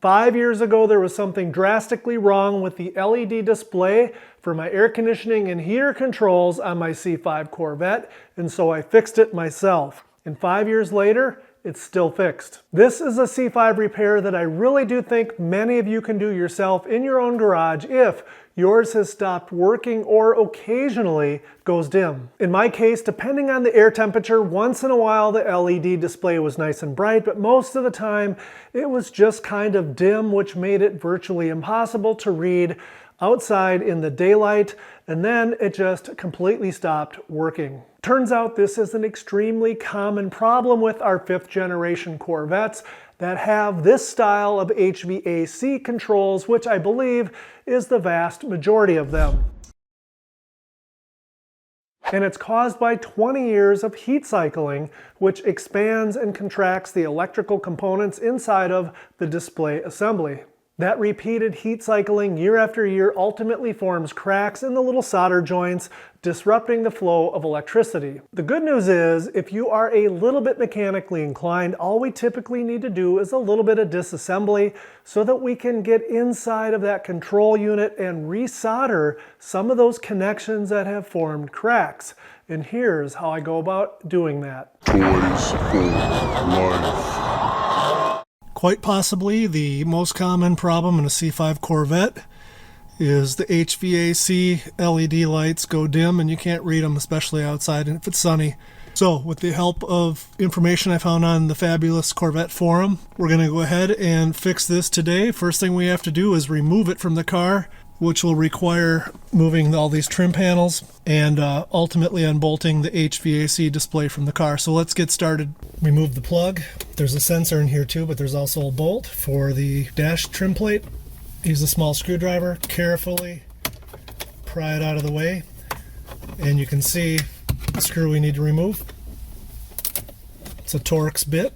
5 years ago, there was something drastically wrong with the LED display for my air conditioning and heater controls on my C5 Corvette, and so I fixed it myself. And 5 years later, it's still fixed. This is a C5 repair that I really do think many of you can do yourself in your own garage if yours has stopped working or occasionally goes dim. In my case, depending on the air temperature, once in a while the LED display was nice and bright, but most of the time it was just kind of dim, which made it virtually impossible to read outside in the daylight, and then it just completely stopped working. Turns out this is an extremely common problem with our 5th generation Corvettes that have this style of HVAC controls, which I believe is the vast majority of them. And it's caused by 20 years of heat cycling, which expands and contracts the electrical components inside of the display assembly. That repeated heat cycling year after year ultimately forms cracks in the little solder joints, disrupting the flow of electricity. The good news is, if you are a little bit mechanically inclined, all we typically need to do is a little bit of disassembly so that we can get inside of that control unit and resolder some of those connections that have formed cracks. And here's how I go about doing that. Toys for life. Quite possibly the most common problem in a C5 Corvette is the HVAC LED lights go dim and you can't read them, especially outside and if it's sunny. So with the help of information I found on the fabulous Corvette forum, we're going to go ahead and fix this today. First thing we have to do is remove it from the car, which will require moving all these trim panels and ultimately unbolting the HVAC display from the car. So let's get started. Remove the plug. There's a sensor in here too, but there's also a bolt for the dash trim plate. Use a small screwdriver, carefully pry it out of the way, and you can see the screw we need to remove. It's a Torx bit.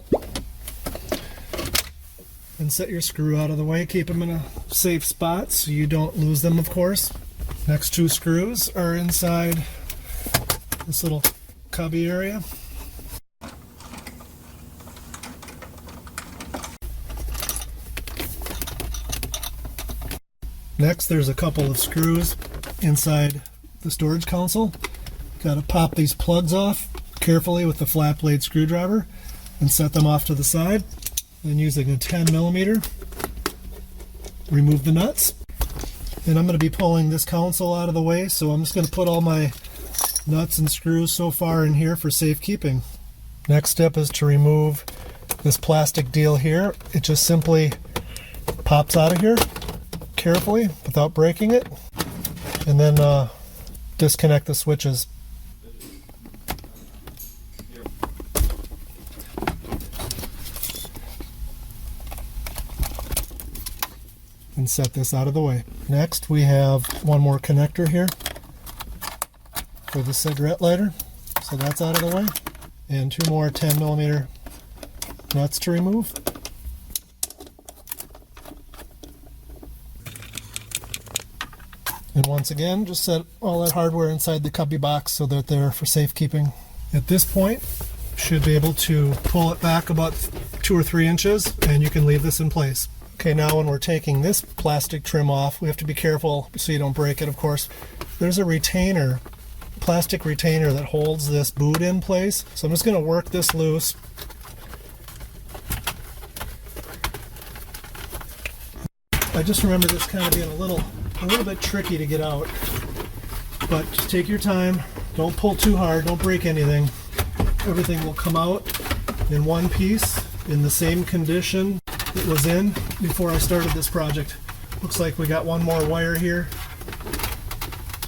And set your screw out of the way. Keep them in a safe spot so you don't lose them, of course. Next 2 screws are inside this little cubby area. Next, there's a couple of screws inside the storage console. Got to pop these plugs off carefully with the flat blade screwdriver and set them off to the side. And using a 10mm, remove the nuts. And I'm going to be pulling this console out of the way, so I'm just going to put all my nuts and screws so far in here for safekeeping. Next step is to remove this plastic deal here. It just simply pops out of here carefully without breaking it, and then disconnect the switches. And set this out of the way. Next, we have one more connector here for the cigarette lighter, so that's out of the way, and 2 more 10mm nuts to remove. And once again, just set all that hardware inside the cubby box so that they're for safekeeping. At this point, should be able to pull it back about 2 or 3 inches, and you can leave this in place. Okay, now when we're taking this plastic trim off, we have to be careful so you don't break it, of course. There's a retainer, plastic retainer that holds this boot in place. So I'm just going to work this loose. I just remember this kind of being a little bit tricky to get out. But just take your time, don't pull too hard, don't break anything. Everything will come out in one piece in the same condition it was in before I started this project. Looks like we got one more wire here.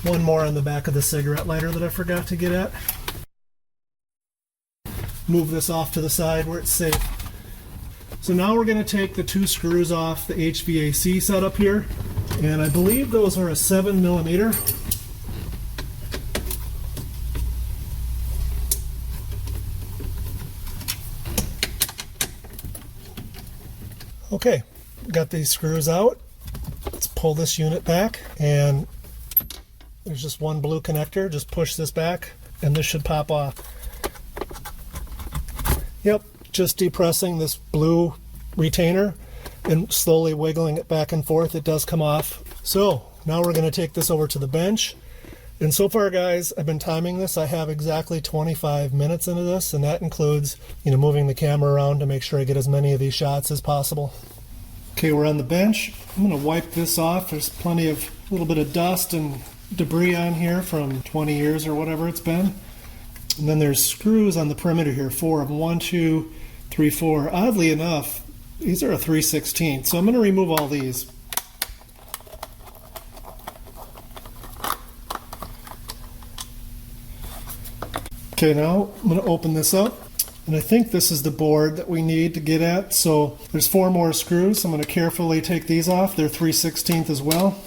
One more on the back of the cigarette lighter that I forgot to get at. Move this off to the side where it's safe. So now we're going to take the 2 screws off the HVAC setup here, and I believe those are a 7mm. Okay, got these screws out. Let's pull this unit back, and there's just one blue connector. Just push this back and this should pop off. Yep, just depressing this blue retainer and slowly wiggling it back and forth, it does come off. So now we're going to take this over to the bench. And so far, guys, I've been timing this. I have exactly 25 minutes into this, and that includes, moving the camera around to make sure I get as many of these shots as possible. Okay, we're on the bench. I'm going to wipe this off. There's plenty of little bit of dust and debris on here from 20 years or whatever it's been. And then there's screws on the perimeter here, 4 of them, 1, 2, 3, 4. Oddly enough, these are a 3/16. So I'm going to remove all these. Okay, now I'm going to open this up. And I think this is the board that we need to get at. So there's 4 more screws. So I'm going to carefully take these off. They're 3/16 as well.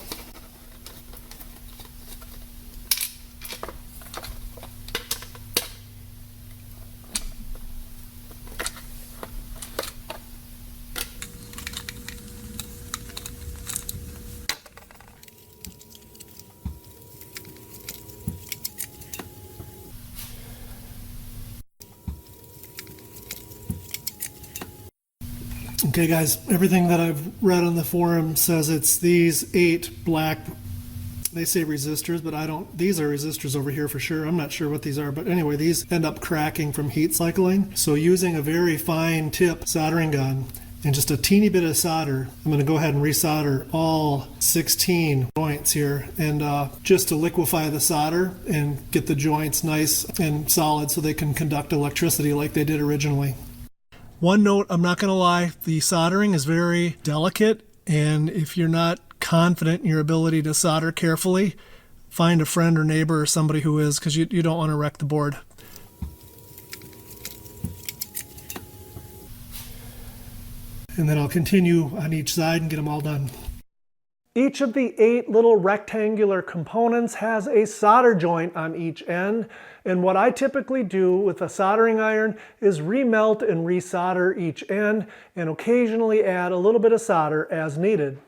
Okay guys, everything that I've read on the forum says it's these 8 black, they say resistors, but these are resistors over here for sure. I'm not sure what these are, but anyway, these end up cracking from heat cycling. So using a very fine tip soldering gun and just a teeny bit of solder, I'm going to go ahead and resolder all 16 joints here, and just to liquefy the solder and get the joints nice and solid so they can conduct electricity like they did originally. One note, I'm not going to lie, the soldering is very delicate, and if you're not confident in your ability to solder carefully, find a friend or neighbor or somebody who is, because you don't want to wreck the board. And then I'll continue on each side and get them all done. Each of the 8 little rectangular components has a solder joint on each end, and what I typically do with a soldering iron is remelt and resolder each end and occasionally add a little bit of solder as needed.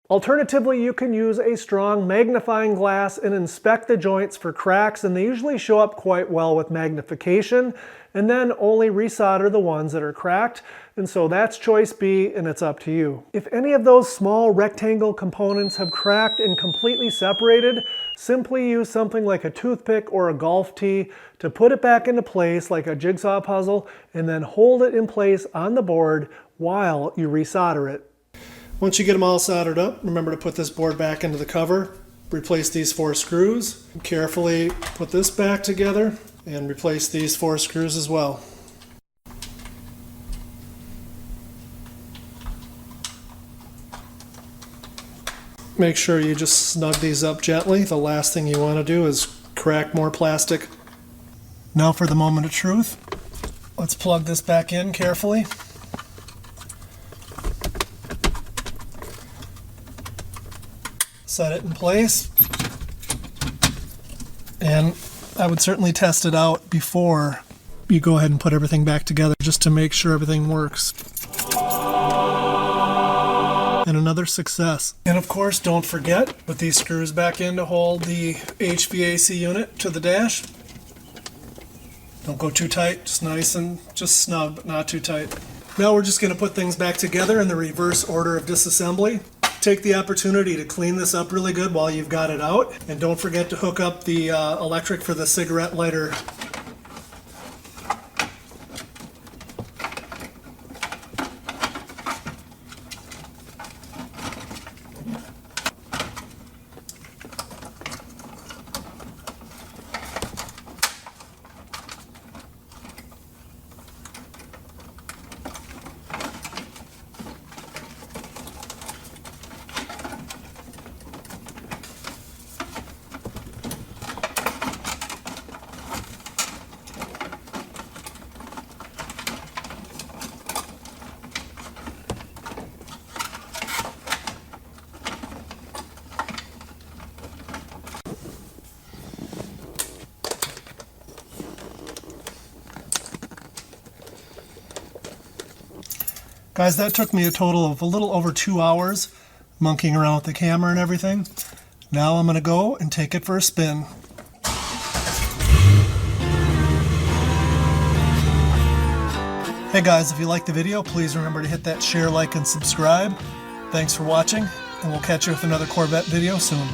Alternatively, you can use a strong magnifying glass and inspect the joints for cracks, and they usually show up quite well with magnification, and then only resolder the ones that are cracked. And so that's choice B, and it's up to you. If any of those small rectangle components have cracked and completely separated, simply use something like a toothpick or a golf tee to put it back into place like a jigsaw puzzle, and then hold it in place on the board while you resolder it. Once you get them all soldered up, remember to put this board back into the cover, replace these 4 screws, carefully put this back together, and replace these 4 screws as well. Make sure you just snug these up gently. The last thing you want to do is crack more plastic. Now for the moment of truth. Let's plug this back in carefully. Set it in place. And I would certainly test it out before you go ahead and put everything back together, just to make sure everything works. And another success. And of course, don't forget, put these screws back in to hold the HVAC unit to the dash. Don't go too tight, just nice and just snug, but not too tight. Now we're just going to put things back together in the reverse order of disassembly. Take the opportunity to clean this up really good while you've got it out. And don't forget to hook up the electric for the cigarette lighter. Guys, that took me a total of a little over 2 hours monkeying around with the camera and everything. Now I'm going to go and take it for a spin. Hey guys, if you liked the video, please remember to hit that share, like, and subscribe. Thanks for watching, and we'll catch you with another Corvette video soon.